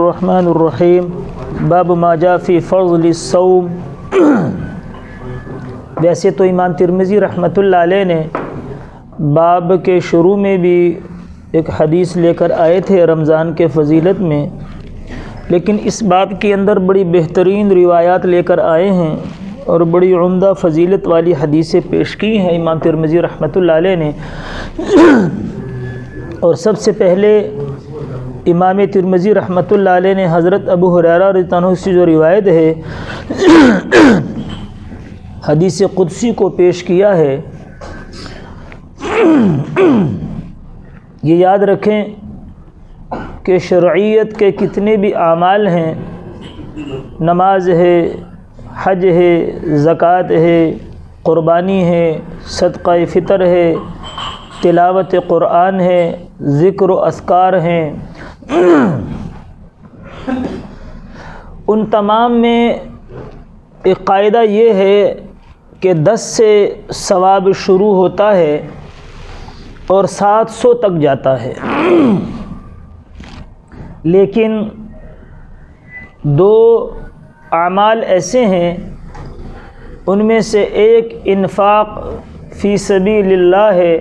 الرحمن الرحیم باب ما جاء فی فضل الصوم۔ ویسے تو امام ترمذی رحمۃ اللہ علیہ نے باب کے شروع میں بھی ایک حدیث لے کر آئے تھے رمضان کے فضیلت میں، لیکن اس باب کے اندر بڑی بہترین روایات لے کر آئے ہیں اور بڑی عمدہ فضیلت والی حدیثیں پیش کی ہیں امام ترمذی رحمۃ اللہ علیہ نے۔ اور سب سے پہلے امام ترمذی رحمۃ اللہ علیہ نے حضرت ابو ہریرہ رضی اللہ عنہ سے جو روایت ہے حدیث قدسی کو پیش کیا ہے۔ یہ یاد رکھیں کہ شرعیت کے کتنے بھی اعمال ہیں، نماز ہے، حج ہے، زکوٰۃ ہے، قربانی ہے، صدقہ فطر ہے، تلاوت قرآن ہے، ذکر و اذکار ہیں، ان تمام میں ایک قاعدہ یہ ہے کہ 10 سے ثواب شروع ہوتا ہے اور 700 تک جاتا ہے، لیکن 2 اعمال ایسے ہیں، ان میں سے ایک انفاق فی سبیل اللہ ہے،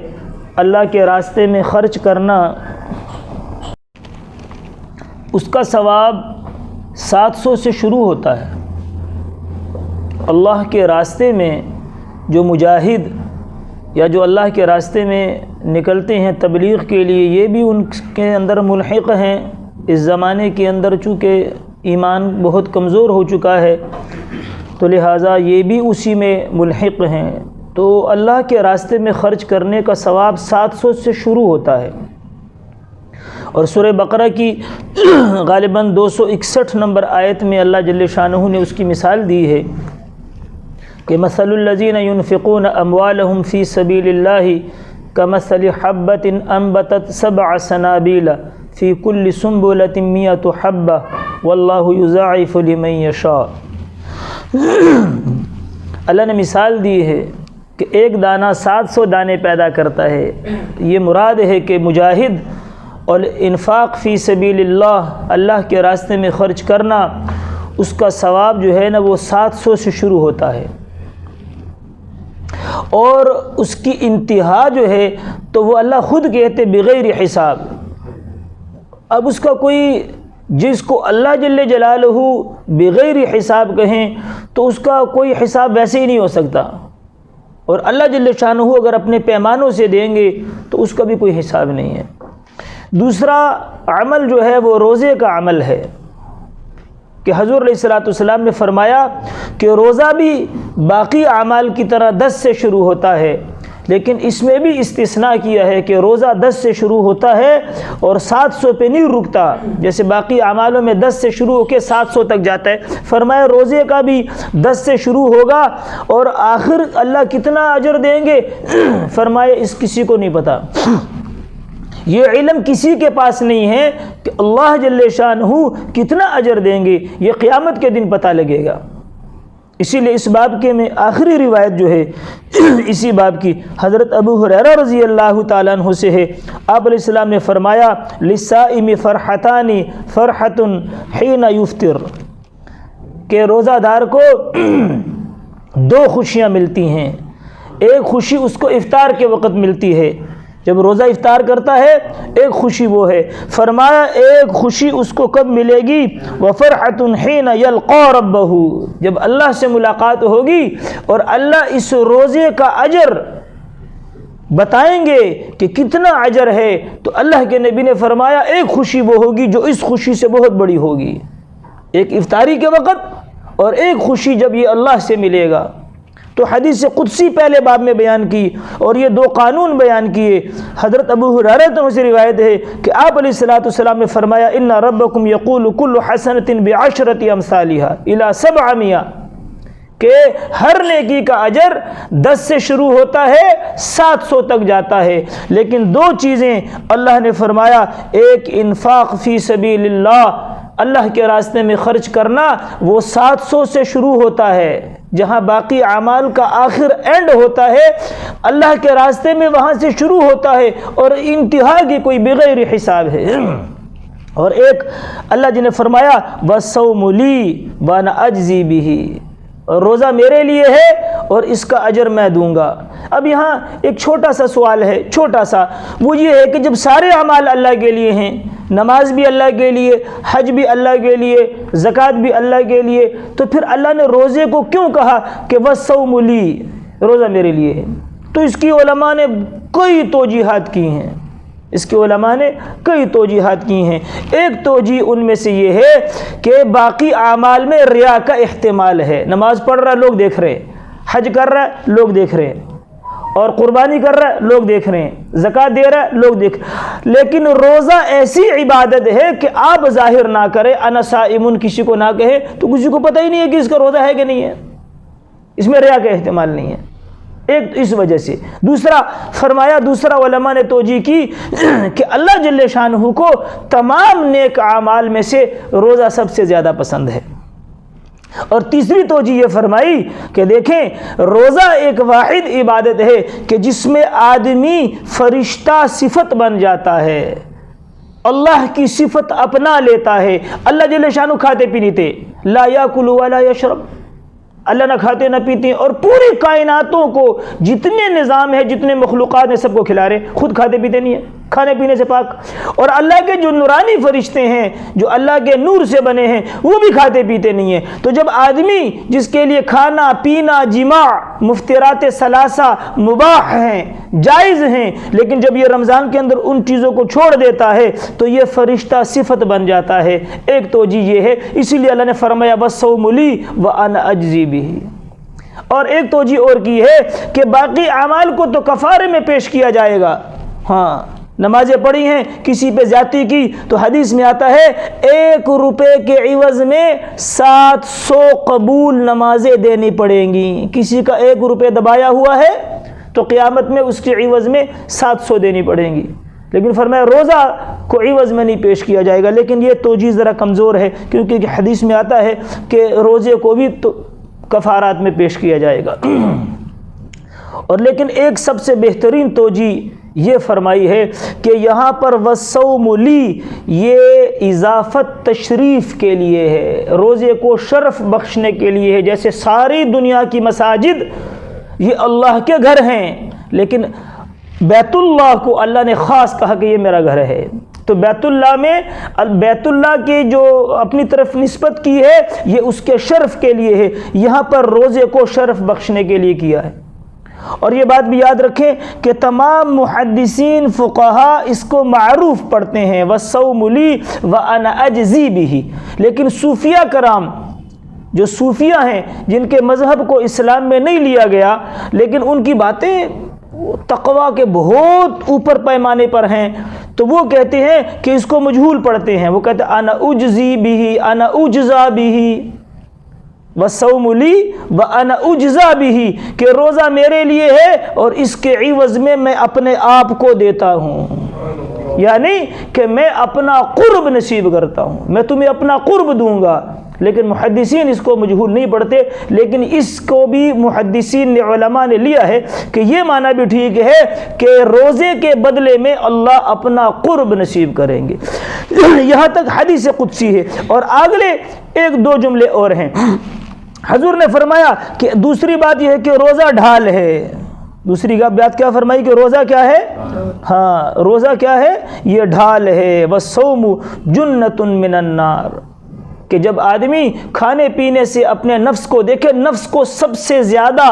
اللہ کے راستے میں خرچ کرنا، اس کا ثواب 700 سے شروع ہوتا ہے۔ اللہ کے راستے میں جو مجاہد یا جو اللہ کے راستے میں نکلتے ہیں تبلیغ کے لیے، یہ بھی ان کے اندر ملحق ہیں۔ اس زمانے کے اندر چونکہ ایمان بہت کمزور ہو چکا ہے تو لہٰذا یہ بھی اسی میں ملحق ہیں، تو اللہ کے راستے میں خرچ کرنے کا ثواب 700 سے شروع ہوتا ہے۔ اور سورہ بقرہ کی غالباً 261 نمبر آیت میں اللہ جل شانہ نے اس کی مثال دی ہے کہ مثل الذین ينفقون اموالهم فی سبیل اللہ کمثل حبۃ انبتت 7 سنابل فی کل سنبلۃ 100 حبۃ واللہ یضاعف لمن یشاء۔ اللہ نے مثال دی ہے کہ ایک دانہ 700 دانے پیدا کرتا ہے۔ یہ مراد ہے کہ مجاہد اور انفاق فی سبیل اللہ، اللہ کے راستے میں خرچ کرنا، اس کا ثواب جو ہے نا وہ 700 سے شروع ہوتا ہے، اور اس کی انتہا جو ہے تو وہ اللہ خود کہتے بغیر حساب۔ اب اس کا کوئی، جس کو اللہ جل جلالہ بغیر حساب کہیں تو اس کا کوئی حساب ویسے ہی نہیں ہو سکتا، اور اللہ جل شانہ اگر اپنے پیمانوں سے دیں گے تو اس کا بھی کوئی حساب نہیں ہے۔ دوسرا عمل جو ہے وہ روزے کا عمل ہے کہ حضور علیہ الصلوۃ والسلام نے فرمایا کہ روزہ بھی باقی اعمال کی طرح 10 سے شروع ہوتا ہے، لیکن اس میں بھی استثناء کیا ہے کہ روزہ 10 سے شروع ہوتا ہے اور 700 پہ نہیں رکتا، جیسے باقی اعمالوں میں 10 سے شروع ہو کے 700 تک جاتا ہے۔ فرمایا روزے کا بھی 10 سے شروع ہوگا، اور آخر اللہ کتنا اجر دیں گے فرمایا اس کسی کو نہیں پتہ، یہ علم کسی کے پاس نہیں ہے کہ اللہ جل شانہ کتنا اجر دیں گے، یہ قیامت کے دن پتہ لگے گا۔ اسی لیے اس باب کے میں آخری روایت جو ہے اسی باب کی حضرت ابو ہریرہ رضی اللہ تعالیٰ عنہ سے ہے۔ آپ علیہ السلام نے فرمایا للصائم فرحتان فرحۃ حین یفطر، کہ روزہ دار کو 2 خوشیاں ملتی ہیں۔ ایک خوشی اس کو افطار کے وقت ملتی ہے، جب روزہ افطار کرتا ہے ایک خوشی وہ ہے۔ فرمایا ایک خوشی اس کو کب ملے گی؟ وفرحۃ حین یلقی ربہ، جب اللہ سے ملاقات ہوگی اور اللہ اس روزے کا اجر بتائیں گے کہ کتنا اجر ہے، تو اللہ کے نبی نے فرمایا ایک خوشی وہ ہوگی جو اس خوشی سے بہت بڑی ہوگی، ایک افطاری کے وقت اور ایک خوشی جب یہ اللہ سے ملے گا۔ تو حدیث قدسی پہلے باب میں بیان کی اور یہ 2 قانون بیان کیے۔ حضرت ابو ہریرہ سے روایت ہے کہ آپ علیہ الصلوۃ والسلام نے فرمایا ان ربکم یقول کل حسنۃ بعشرۃ امثالها الی 700، کہ ہر نیکی کا اجر 10 سے شروع ہوتا ہے 700 تک جاتا ہے، لیکن 2 چیزیں اللہ نے فرمایا، ایک انفاق فی سبیل اللہ، اللہ کے راستے میں خرچ کرنا، وہ 700 سے شروع ہوتا ہے، جہاں باقی اعمال کا آخر اینڈ ہوتا ہے اللہ کے راستے میں وہاں سے شروع ہوتا ہے اور انتہا کی کوئی بغیر حساب ہے۔ اور ایک اللہ جی نے فرمایا وَالصَّوْمُ لِي وَأَنَا أَجْزِي بِهِ، اور روزہ میرے لیے ہے اور اس کا اجر میں دوں گا۔ اب یہاں ایک چھوٹا سا سوال ہے، چھوٹا سا، وہ یہ ہے کہ جب سارے اعمال اللہ کے لیے ہیں، نماز بھی اللہ کے لیے، حج بھی اللہ کے لیے، زکوٰۃ بھی اللہ کے لیے، تو پھر اللہ نے روزے کو کیوں کہا کہ وَالصَّوْمُ لِي، روزہ میرے لیے ہے؟ تو اس کی علماء نے کئی توجیحات کی ہیں، اس کے علماء نے کئی توجیحات کی ہیں۔ ایک توجیہ ان میں سے یہ ہے کہ باقی اعمال میں ریا کا احتمال ہے، نماز پڑھ رہا ہے لوگ دیکھ رہے ہیں، حج کر رہا ہے لوگ دیکھ رہے ہیں، اور قربانی کر رہا ہے لوگ دیکھ رہے ہیں، زکوٰۃ دے رہا ہے لوگ دیکھ رہے ہیں، لیکن روزہ ایسی عبادت ہے کہ آپ ظاہر نہ کریں، انا صائم کسی کو نہ کہیں تو کسی کو پتہ ہی نہیں ہے کہ اس کا روزہ ہے کہ نہیں ہے، اس میں ریا کا احتمال نہیں ہے، ایک اس وجہ سے۔ دوسرا فرمایا، دوسرا علماء نے توجیہ کی کہ اللہ جل شانہ کو تمام نیک اعمال میں سے روزہ سب سے زیادہ پسند ہے۔ اور تیسری توجیہ یہ فرمائی کہ دیکھیں روزہ ایک واحد عبادت ہے کہ جس میں آدمی فرشتہ صفت بن جاتا ہے، اللہ کی صفت اپنا لیتا ہے۔ اللہ جل شانہ کھاتے پیتے تھے، لا یاکل ولا یشرب، اللہ نہ کھاتے نہ پیتے ہیں، اور پوری کائناتوں کو جتنے نظام ہے، جتنے مخلوقات ہیں، سب کو کھلا رہے، خود کھاتے پیتے نہیں ہیں، کھانے پینے سے پاک۔ اور اللہ کے جو نورانی فرشتے ہیں جو اللہ کے نور سے بنے ہیں وہ بھی کھاتے پیتے نہیں ہیں۔ تو جب آدمی جس کے لیے کھانا پینا جماع مفطرات ثلاثہ مباح ہیں، جائز ہیں، لیکن جب یہ رمضان کے اندر ان چیزوں کو چھوڑ دیتا ہے تو یہ فرشتہ صفت بن جاتا ہے۔ ایک توجیہ یہ ہے، اسی لیے اللہ نے فرمایا وَالصَّوْمُ لِي وَأَنَا أَجْزِي بِهِ۔ اور ایک توجیہ اور کی ہے کہ باقی اعمال کو تو کفارے میں پیش کیا جائے گا۔ ہاں، نمازیں پڑھی ہیں، کسی پہ زیادتی کی تو حدیث میں آتا ہے 1 روپے کے عوض میں 700 قبول نمازیں دینی پڑیں گی۔ کسی کا 1 روپے دبایا ہوا ہے تو قیامت میں اس کے عوض میں 700 دینی پڑیں گی، لیکن فرمایا روزہ کو عوض میں نہیں پیش کیا جائے گا۔ لیکن یہ توجیہ ذرا کمزور ہے، کیونکہ حدیث میں آتا ہے کہ روزے کو بھی تو کفارات میں پیش کیا جائے گا۔ اور لیکن ایک سب سے بہترین توجیہ یہ فرمائی ہے کہ یہاں پر وَالصَّوْمُ لِي یہ اضافت تشریف کے لیے ہے، روزے کو شرف بخشنے کے لیے ہے۔ جیسے ساری دنیا کی مساجد یہ اللہ کے گھر ہیں، لیکن بیت اللہ کو اللہ نے خاص کہا کہ یہ میرا گھر ہے، تو بیت اللہ میں بیت اللہ کی جو اپنی طرف نسبت کی ہے یہ اس کے شرف کے لیے ہے، یہاں پر روزے کو شرف بخشنے کے لیے کیا ہے۔ اور یہ بات بھی یاد رکھیں کہ تمام محدثین فقہا اس کو معروف پڑھتے ہیں وَالصَّوْمُ لِي وَأَنَا أَجْزِي بِهِ، لیکن صوفیہ کرام جو صوفیہ ہیں جن کے مذہب کو اسلام میں نہیں لیا گیا، لیکن ان کی باتیں تقویٰ کے بہت اوپر پیمانے پر ہیں، تو وہ کہتے ہیں کہ اس کو مجہول پڑھتے ہیں، وہ کہتے ہیں انا اجزی بہ، انا اجزا بہ، وَالصَّوْمُ لِي وَأَنَا أُجْزَى بِهِ، کہ روزہ میرے لیے ہے اور اس کے عوض میں میں اپنے آپ کو دیتا ہوں، یعنی کہ میں اپنا قرب نصیب کرتا ہوں، میں تمہیں اپنا قرب دوں گا۔ لیکن محدثین اس کو مجہول نہیں پڑھتے، لیکن اس کو بھی محدثین نے علماء نے لیا ہے کہ یہ معنی بھی ٹھیک ہے کہ روزے کے بدلے میں اللہ اپنا قرب نصیب کریں گے۔ یہاں تک حدیث قدسی ہے، اور اگلے 1-2 جملے اور ہیں۔ حضور نے فرمایا کہ دوسری بات یہ ہے کہ روزہ ڈھال ہے، دوسری بات کیا فرمائی کہ روزہ کیا ہے؟ ہاں، روزہ کیا ہے؟ یہ ڈھال ہے۔ وَالصَّوْمُ جُنَّةٌ مِّنَ النَّارِ، کہ جب آدمی کھانے پینے سے اپنے نفس کو دیکھے، نفس کو سب سے زیادہ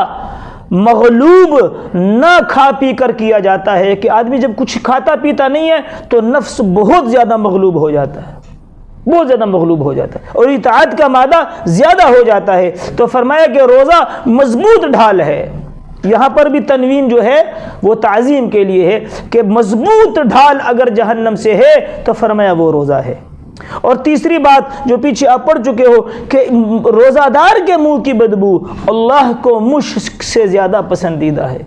مغلوب نہ کھا پی کر کیا جاتا ہے، کہ آدمی جب کچھ کھاتا پیتا نہیں ہے تو نفس بہت زیادہ مغلوب ہو جاتا ہے، بہت زیادہ مغلوب ہو جاتا ہے، اور اطاعت کا مادہ زیادہ ہو جاتا ہے۔ تو فرمایا کہ روزہ مضبوط ڈھال ہے، یہاں پر بھی تنوین جو ہے وہ تعظیم کے لیے ہے کہ مضبوط ڈھال اگر جہنم سے ہے تو فرمایا وہ روزہ ہے۔ اور تیسری بات جو پیچھے آپ پڑھ چکے ہو کہ روزہ دار کے منہ کی بدبو اللہ کو مشک سے زیادہ پسندیدہ ہے،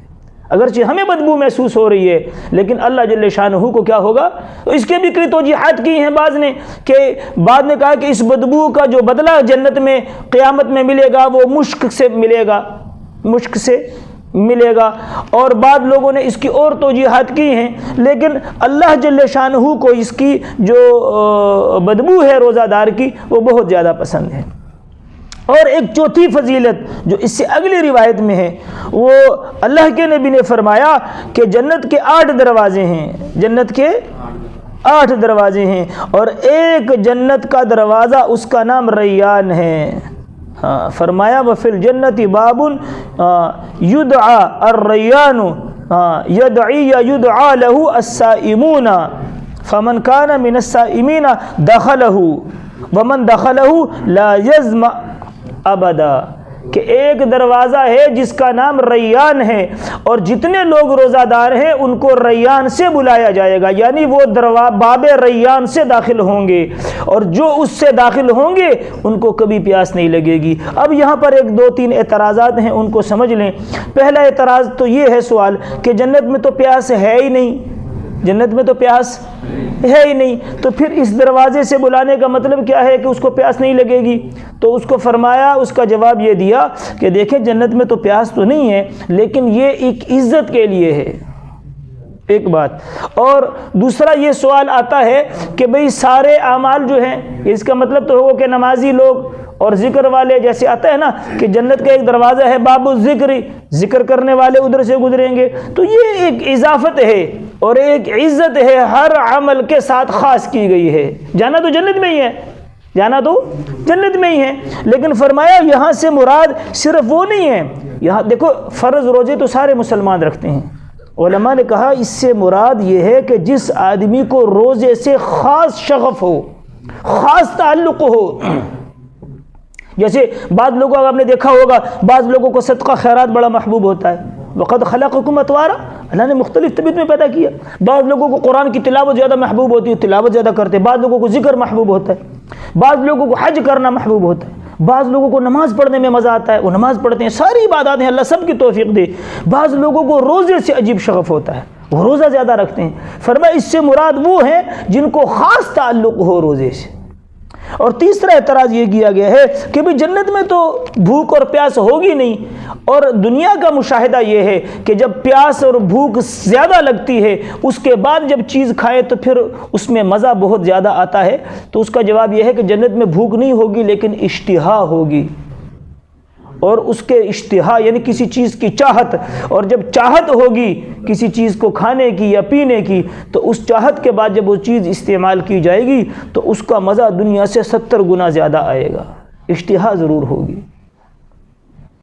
اگرچہ ہمیں بدبو محسوس ہو رہی ہے لیکن اللہ جل شانہ کو کیا ہوگا؟ اس کے بھی کئی توجیحات کی ہیں بعض نے، کہ بعد نے کہا کہ اس بدبو کا جو بدلہ جنت میں قیامت میں ملے گا وہ مشک سے ملے گا، مشک سے ملے گا، اور بعض لوگوں نے اس کی اور توجیحات کی ہیں، لیکن اللہ جل شانہ کو اس کی جو بدبو ہے روزہ دار کی وہ بہت زیادہ پسند ہے۔ اور ایک چوتھی فضیلت جو اس سے اگلی روایت میں ہے، وہ اللہ کے نبی نے فرمایا کہ جنت کے 8 دروازے ہیں، جنت کے 8 دروازے ہیں، اور ایک جنت کا دروازہ اس کا نام ریان ہے۔ ہاں فرمایا وفی الجنت باب یدعا الریان یدعی یا یدعا له السائمون فمن کان من السائمین دخلہ ومن دخلہ لا یظمأ ابدا، کہ ایک دروازہ ہے جس کا نام ریان ہے، اور جتنے لوگ روزہ دار ہیں ان کو ریان سے بلایا جائے گا، یعنی وہ باب ریان سے داخل ہوں گے، اور جو اس سے داخل ہوں گے ان کو کبھی پیاس نہیں لگے گی۔ اب یہاں پر 1-2-3 اعتراضات ہیں، ان کو سمجھ لیں۔ پہلا اعتراض تو یہ ہے سوال کہ جنت میں تو پیاس ہے ہی نہیں، جنت میں تو پیاس ہے ہی نہیں، تو پھر اس دروازے سے بلانے کا مطلب کیا ہے کہ اس کو پیاس نہیں لگے گی؟ تو اس کو فرمایا، اس کا جواب یہ دیا کہ دیکھیں جنت میں تو پیاس تو نہیں ہے، لیکن یہ ایک عزت کے لیے ہے، ایک بات۔ اور دوسرا یہ سوال آتا ہے کہ بھئی سارے اعمال جو ہیں، اس کا مطلب تو ہوگا کہ نمازی لوگ اور ذکر والے، جیسے آتا ہے نا کہ جنت کا ایک دروازہ ہے باب الذکر، ذکر کرنے والے ادھر سے گزریں گے، تو یہ ایک اضافت ہے اور ایک عزت ہے، ہر عمل کے ساتھ خاص کی گئی ہے۔ جانا تو جنت میں ہی ہے، جانا تو جنت میں ہی ہے، لیکن فرمایا یہاں سے مراد صرف وہ نہیں ہے۔ یہاں دیکھو فرض روزے تو سارے مسلمان رکھتے ہیں، علماء نے کہا اس سے مراد یہ ہے کہ جس آدمی کو روزے سے خاص شغف ہو، خاص تعلق ہو، جیسے بعض لوگوں کو آپ نے دیکھا ہوگا، بعض لوگوں کو صدقہ خیرات بڑا محبوب ہوتا ہے، وقد خلقکم اطوارا، اللہ نے مختلف طبیعت میں پیدا کیا۔ بعض لوگوں کو قرآن کی تلاوت زیادہ محبوب ہوتی ہے، تلاوت زیادہ کرتے ہیں، بعض لوگوں کو ذکر محبوب ہوتا ہے، بعض لوگوں کو حج کرنا محبوب ہوتا ہے، بعض لوگوں کو نماز پڑھنے میں مزہ آتا ہے، وہ نماز پڑھتے ہیں، ساری عبادات ہیں، اللہ سب کی توفیق دے۔ بعض لوگوں کو روزے سے عجیب شغف ہوتا ہے، وہ روزہ زیادہ رکھتے ہیں۔ فرمایا اس سے مراد وہ ہیں جن کو خاص تعلق ہو روزے سے۔ اور تیسرا اعتراض یہ کیا گیا ہے کہ بھئی جنت میں تو بھوک اور پیاس ہوگی نہیں، اور دنیا کا مشاہدہ یہ ہے کہ جب پیاس اور بھوک زیادہ لگتی ہے اس کے بعد جب چیز کھائے تو پھر اس میں مزہ بہت زیادہ آتا ہے۔ تو اس کا جواب یہ ہے کہ جنت میں بھوک نہیں ہوگی لیکن اشتہا ہوگی، اور اس کے اشتہا یعنی کسی چیز کی چاہت، اور جب چاہت ہوگی کسی چیز کو کھانے کی یا پینے کی تو اس چاہت کے بعد جب وہ چیز استعمال کی جائے گی تو اس کا مزہ دنیا سے 70 گنا زیادہ آئے گا، اشتہا ضرور ہوگی۔